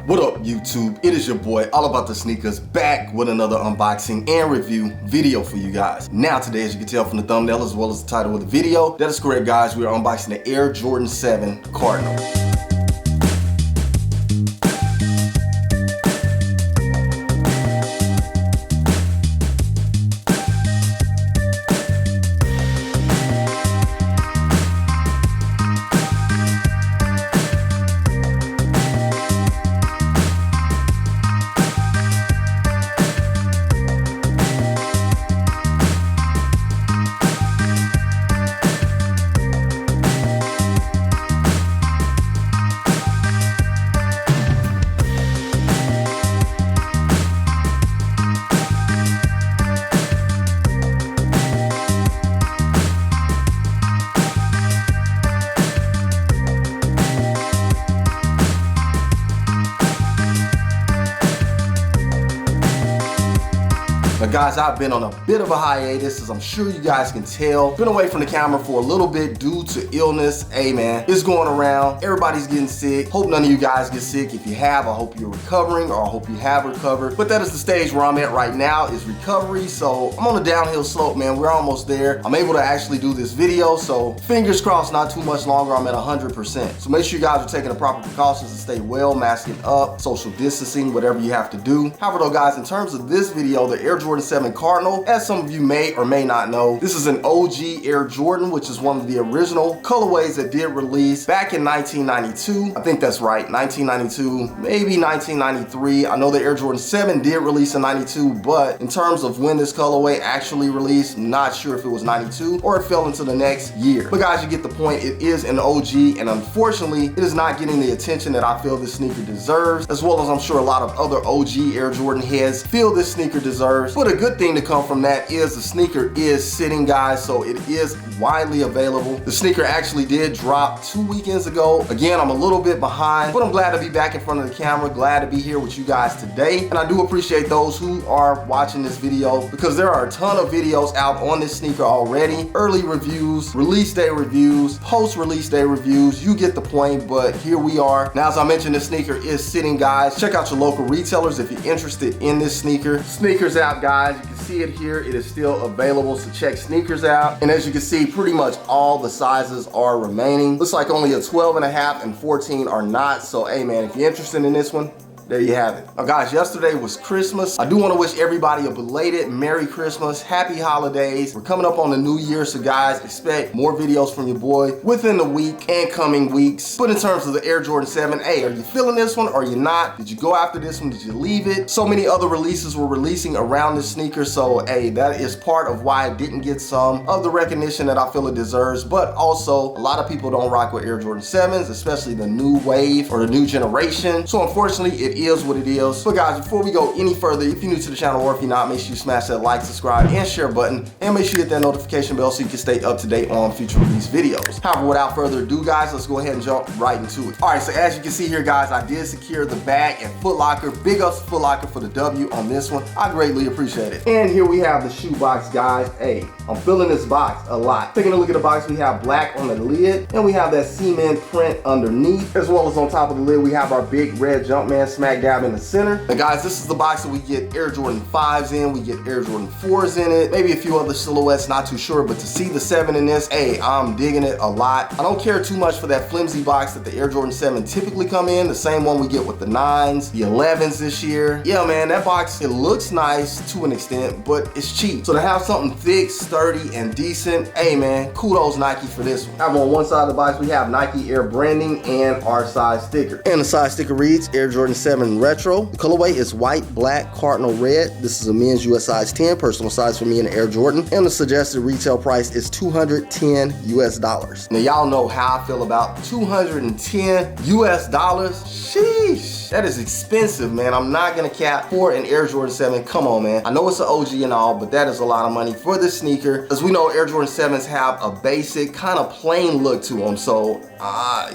What up, YouTube? It is your boy, All About The Sneakerz, back with another unboxing and review video for you guys. Now today, as you can tell from the thumbnail as well as the title of the video, that is correct, guys. We are unboxing the Air Jordan 7 Cardinal. Now guys, I've been on a bit of a hiatus, as I'm sure you guys can tell. Been away from the camera for a little bit due to illness. Hey man, it's going around. Everybody's getting sick. Hope none of you guys get sick. If you have, I hope you're recovering, or I hope you have recovered. But that is the stage where I'm at right now, is recovery. So I'm on a downhill slope, man. We're almost there. I'm able to actually do this video, so fingers crossed, not too much longer. I'm at 100%. So make sure you guys are taking the proper precautions to stay well, masking up, social distancing, whatever you have to do. However though, guys, in terms of this video, the Air Jordan 7 Cardinal, as some of you may or may not know, this is an OG Air Jordan, which is one of the original colorways that did release back in 1992. I think that's right, 1992, maybe 1993. I know the Air Jordan 7 did release in 92, but in terms of when this colorway actually released, I'm not sure if it was 92 or it fell into the next year. But guys, you get the point. It is an OG, and unfortunately, it is not getting the attention that I feel this sneaker deserves, as well as I'm sure a lot of other OG Air Jordan heads feel this sneaker deserves. But a good thing to come from that is the sneaker is sitting, guys, so it is widely available. The sneaker actually did drop 2 weekends ago. Again, I'm a little bit behind, but I'm glad to be back in front of the camera, glad to be here with you guys today. And I do appreciate those who are watching this video, because there are a ton of videos out on this sneaker already. Early reviews, release day reviews, post-release day reviews, you get the point. But here we are. Now, as I mentioned, the sneaker is sitting, guys. Check out your local retailers if you're interested in this sneaker. Sneakerz out, guys. You can see it here. It is still available, so check Sneakerz out. And as you can see, pretty much all the sizes are remaining. Looks like only a 12.5 and 14 are not. So hey man, if you're interested in this one, there you have it. Now guys, yesterday was Christmas. I do want to wish everybody a belated Merry Christmas, Happy Holidays. We're coming up on the new year, so guys, expect more videos from your boy within the week and coming weeks. But in terms of the Air Jordan 7, hey, are you feeling this one or are you not? Did you go after this one? Did you leave it? So many other releases were releasing around this sneaker, so hey, that is part of why it didn't get some of the recognition that I feel it deserves. But also, a lot of people don't rock with Air Jordan 7s, especially the new wave or the new generation. So unfortunately, it is what it is. But guys, before we go any further, if you're new to the channel or if you're not, make sure you smash that like, subscribe, and share button, and make sure you hit that notification bell so you can stay up to date on future release videos. However, without further ado, guys, let's go ahead and jump right into it. All right, so as you can see here, guys, I did secure the bag at Foot Locker. Big ups to Foot Locker for the W on this one. I greatly appreciate it. And here we have the shoe box, guys. Hey, I'm feeling this box a lot. Taking a look at the box, we have black on the lid, and we have that cement print underneath, as well as on top of the lid, we have our big red Jumpman smack dab in the center. And guys, this is the box that we get Air Jordan 5s in, we get Air Jordan 4s in it, maybe a few other silhouettes, not too sure, but to see the 7 in this, hey, I'm digging it a lot. I don't care too much for that flimsy box that the Air Jordan 7 typically come in, the same one we get with the 9s, the 11s this year. Yeah, man, that box, it looks nice to an extent, but it's cheap. So to have something thick, sturdy, and decent, hey man, kudos Nike for this one. However, on one side of the box, we have Nike Air branding and our size sticker. And the size sticker reads Air Jordan 7 Retro. The colorway is white, black, cardinal red. This is a men's US size 10, personal size for me in the Air Jordan. And the suggested retail price is $210 US. Now y'all know how I feel about $210 US. Sheesh, that is expensive, man. I'm not gonna cap for an Air Jordan 7. Come on, man. I know it's an OG and all, but that is a lot of money for this sneaker. As we know, Air Jordan 7s have a basic, kind of plain look to them. So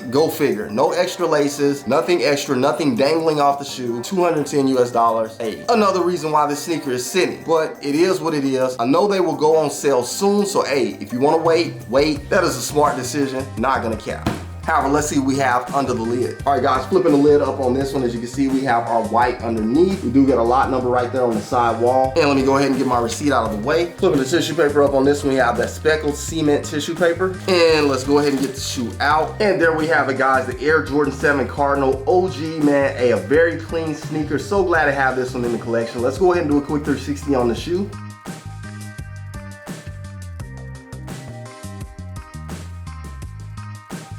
go figure. No extra laces, nothing extra, nothing dangling off the shoe. $210 US. Hey, another reason why this sneaker is sitting, but it is what it is. I know they will go on sale soon, so hey, if you want to wait. That is a smart decision. Not gonna cap. However, let's see what we have under the lid. All right, guys, flipping the lid up on this one, as you can see, we have our white underneath. We do get a lot number right there on the side wall. And let me go ahead and get my receipt out of the way. Flipping the tissue paper up on this one, we have that speckled cement tissue paper. And let's go ahead and get the shoe out. And there we have it, guys, the Air Jordan 7 Cardinal OG, man. A very clean sneaker. So glad to have this one in the collection. Let's go ahead and do a quick 360 on the shoe.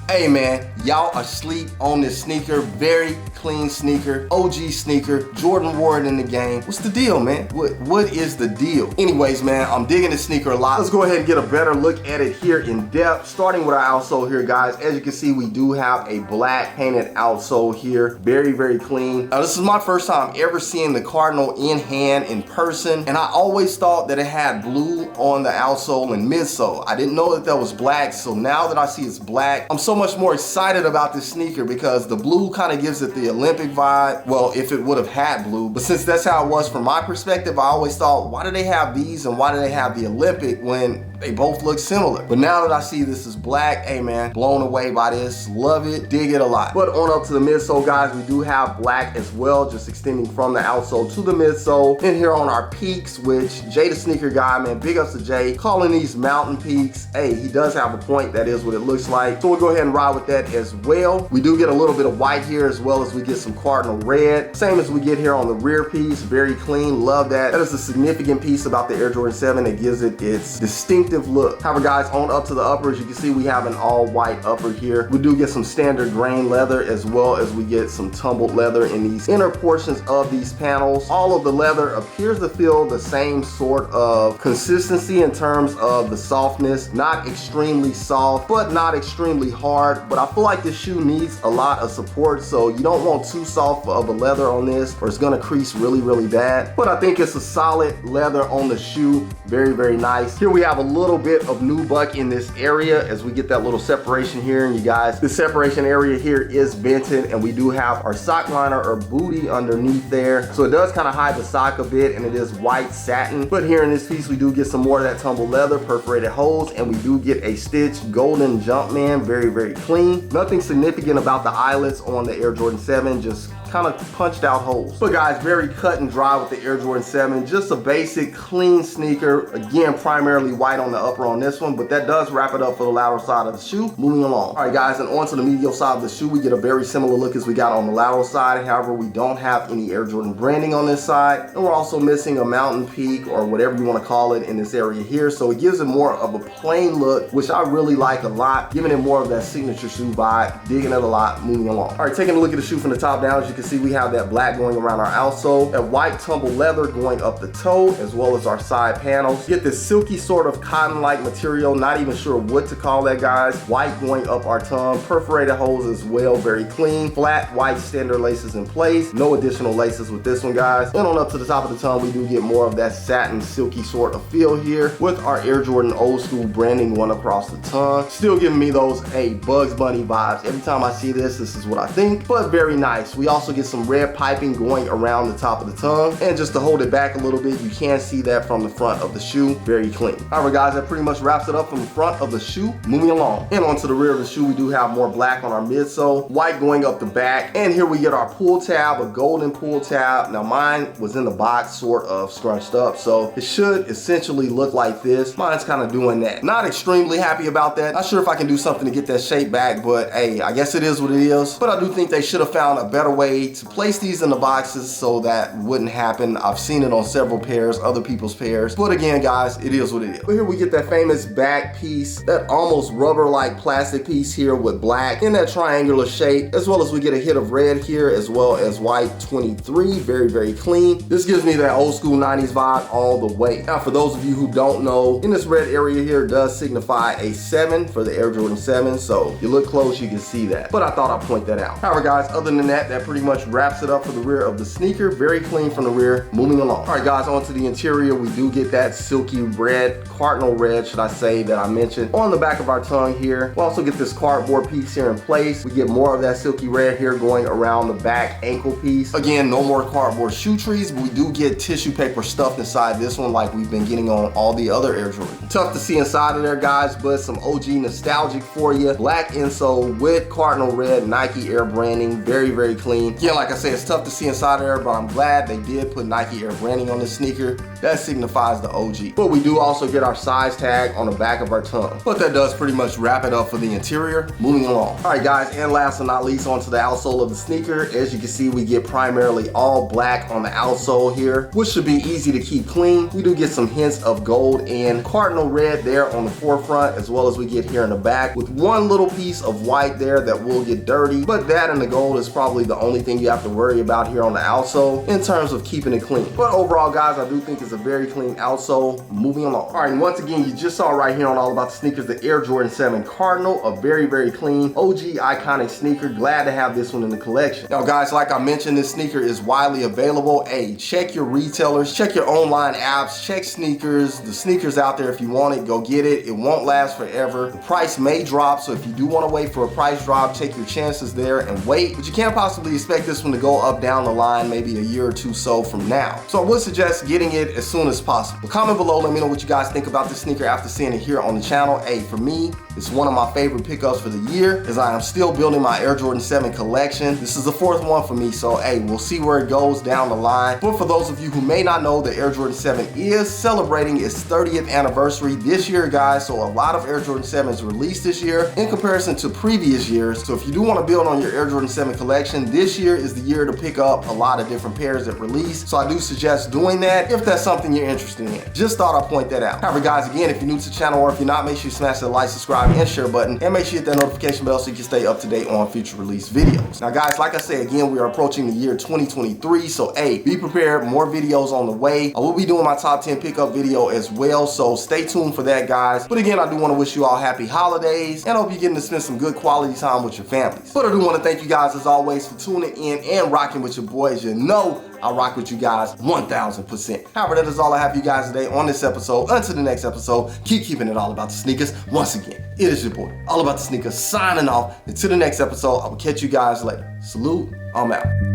Hey man, y'all are asleep on this sneaker. Very clean sneaker, OG sneaker. Jordan wore it in the game. What's the deal, man? What is the deal? Anyways, man, I'm digging this sneaker a lot. Let's go ahead and get a better look at it here in depth. Starting with our outsole here, guys. As you can see, we do have a black painted outsole here. Very, very clean. Now, this is my first time ever seeing the Cardinal in hand in person, and I always thought that it had blue on the outsole and midsole. I didn't know that was black, so now that I see it's black, I'm so much more excited about this sneaker because the blue kind of gives it the Olympic vibe. Well, if it would have had blue, but since that's how it was from my perspective, I always thought, why do they have these and why do they have the Olympic when they both look similar? But now that I see this is black, hey man, blown away by this. Love it, dig it a lot. But on up to the midsole, guys, we do have black as well, just extending from the outsole to the midsole. And here on our peaks, which Jay the sneaker guy, man, big ups to Jay, calling these mountain peaks. Hey, he does have a point. That is what it looks like. So we'll go ahead and ride with that as well. We do get a little bit of white here as well as we get some Cardinal red. Same as we get here on the rear piece, very clean, love that. That is a significant piece about the Air Jordan 7 that gives it its distinctive look. However, guys, on up to the upper, as you can see, we have an all white upper here. We do get some standard grain leather as well as we get some tumbled leather in these inner portions of these panels. All of the leather appears to feel the same sort of consistency in terms of the softness, not extremely soft, but not extremely hard. But I feel like this shoe needs a lot of support, so you don't want too soft of a leather on this or it's gonna crease really, really bad. But I think it's a solid leather on the shoe. Very, very nice. Here we have a little bit of nubuck in this area as we get that little separation here. And you guys, the separation area here is vented, and we do have our sock liner or booty underneath there. So it does kind of hide the sock a bit, and it is white satin. But here in this piece, we do get some more of that tumbled leather, perforated holes, and we do get a stitched golden Jumpman. Very, very clean. Nothing significant about the eyelets on the Air Jordan 7, just kind of punched out holes. But guys, very cut and dry with the Air Jordan 7. Just a basic clean sneaker. Again, primarily white on the upper on this one, but that does wrap it up for the lateral side of the shoe. Moving along. All right, guys, and onto the medial side of the shoe, we get a very similar look as we got on the lateral side. However, we don't have any Air Jordan branding on this side, and we're also missing a mountain peak or whatever you want to call it in this area here. So it gives it more of a plain look, which I really like a lot, giving it more of that signature shoe vibe. Digging it a lot. Moving along. All right, taking a look at the shoe from the top down, as you can see, we have that black going around our outsole, that white tumbled leather going up the toe, as well as our side panels. Get this silky sort of cotton-like material, not even sure what to call that, guys. White going up our tongue, perforated holes as well, very clean. Flat white standard laces in place, no additional laces with this one, guys. And on up to the top of the tongue, we do get more of that satin silky sort of feel here with our Air Jordan old school branding going across the tongue. Still giving me those Bugs Bunny vibes. Every time I see this is what I think, but very nice. We also get some red piping going around the top of the tongue, and just to hold it back a little bit, you can see that from the front of the shoe. Very clean. Alright guys, that pretty much wraps it up from the front of the shoe. Moving along, and onto the rear of the shoe, we do have more black on our midsole, white going up the back, and here we get our pull tab, a golden pull tab. Now mine was in the box, sort of scrunched up, so it should essentially look like this. Mine's kind of doing that. Not extremely happy about that. Not sure if I can do something to get that shape back, but hey, I guess it is what it is. But I do think they should have found a better way to place these in the boxes so that wouldn't happen. I've seen it on several pairs, other people's pairs, but again guys, it is what it is. But here we get that famous back piece, that almost rubber-like plastic piece here with black in that triangular shape, as well as we get a hit of red here, as well as white 23. Very, very clean. This gives me that old school 90s vibe all the way. Now for those of you who don't know, in this red area here does signify a 7 for the Air Jordan 7, so if you look close you can see that, but I thought I'd point that out. However guys, other than that, that pretty much wraps it up for the rear of the sneaker. Very clean from the rear. Moving along. All right, guys, onto the interior. We do get that silky red, cardinal red, should I say, that I mentioned on the back of our tongue here. We also get this cardboard piece here in place. We get more of that silky red here going around the back ankle piece. Again, no more cardboard shoe trees, but we do get tissue paper stuffed inside this one like we've been getting on all the other Air Jordans. Tough to see inside of there, guys, but some OG nostalgic for you. Black insole with cardinal red Nike Air branding. Very, very clean. Again, like I said, it's tough to see inside of there, but I'm glad they did put Nike Air branding on this sneaker. That signifies the OG. But we do also get our size tag on the back of our tongue. But that does pretty much wrap it up for the interior. Moving along. All right, guys, and last but not least, onto the outsole of the sneaker. As you can see, we get primarily all black on the outsole here, which should be easy to keep clean. We do get some hints of gold and cardinal red there on the forefront, as well as we get here in the back with one little piece of white there that will get dirty. But that and the gold is probably the only thing you have to worry about here on the outsole in terms of keeping it clean. But overall, guys, I do think it's a very clean outsole. Moving along. All right, and once again, you just saw right here on All About the Sneakers, the Air Jordan 7 Cardinal, a very, very clean OG iconic sneaker. Glad to have this one in the collection. Now, guys, like I mentioned, this sneaker is widely available. Hey, check your retailers, check your online apps, check sneakers. The sneakers out there, if you want it, go get it. It won't last forever. The price may drop, so if you do want to wait for a price drop, take your chances there and wait. But you can't possibly expect this one to go up down the line maybe a year or two so from now. So I would suggest getting it as soon as possible. Comment below, let me know what you guys think about this sneaker after seeing it here on the channel. Hey, for me, it's one of my favorite pickups for the year, as I am still building my Air Jordan 7 collection. This is the fourth one for me, so hey, we'll see where it goes down the line. But for those of you who may not know, the Air Jordan 7 is celebrating its 30th anniversary this year, guys. So a lot of Air Jordan 7s released this year in comparison to previous years. So if you do want to build on your Air Jordan 7 collection, this year is the year to pick up a lot of different pairs that release. So I do suggest doing that if that's something you're interested in. Just thought I'd point that out. However, guys, again, if you're new to the channel or if you're not, make sure you smash that like, subscribe, and share button, and make sure you hit that notification bell so you can stay up to date on future release videos. Now, guys, like I said, again, we are approaching the year 2023, so hey, be prepared, more videos on the way. I will be doing my top 10 pickup video as well, so stay tuned for that, guys. But again, I do want to wish you all happy holidays, and I hope you're getting to spend some good quality time with your families. But I do want to thank you guys as always for tuning in and rocking with your boys. You know I rock with you guys 1000%. However, that is all I have for you guys today on this episode. Until the next episode, keep keeping it all about the sneakers. Once again, it is your boy, All About the Sneakers, signing off. Until the next episode, I will catch you guys later. Salute, I'm out.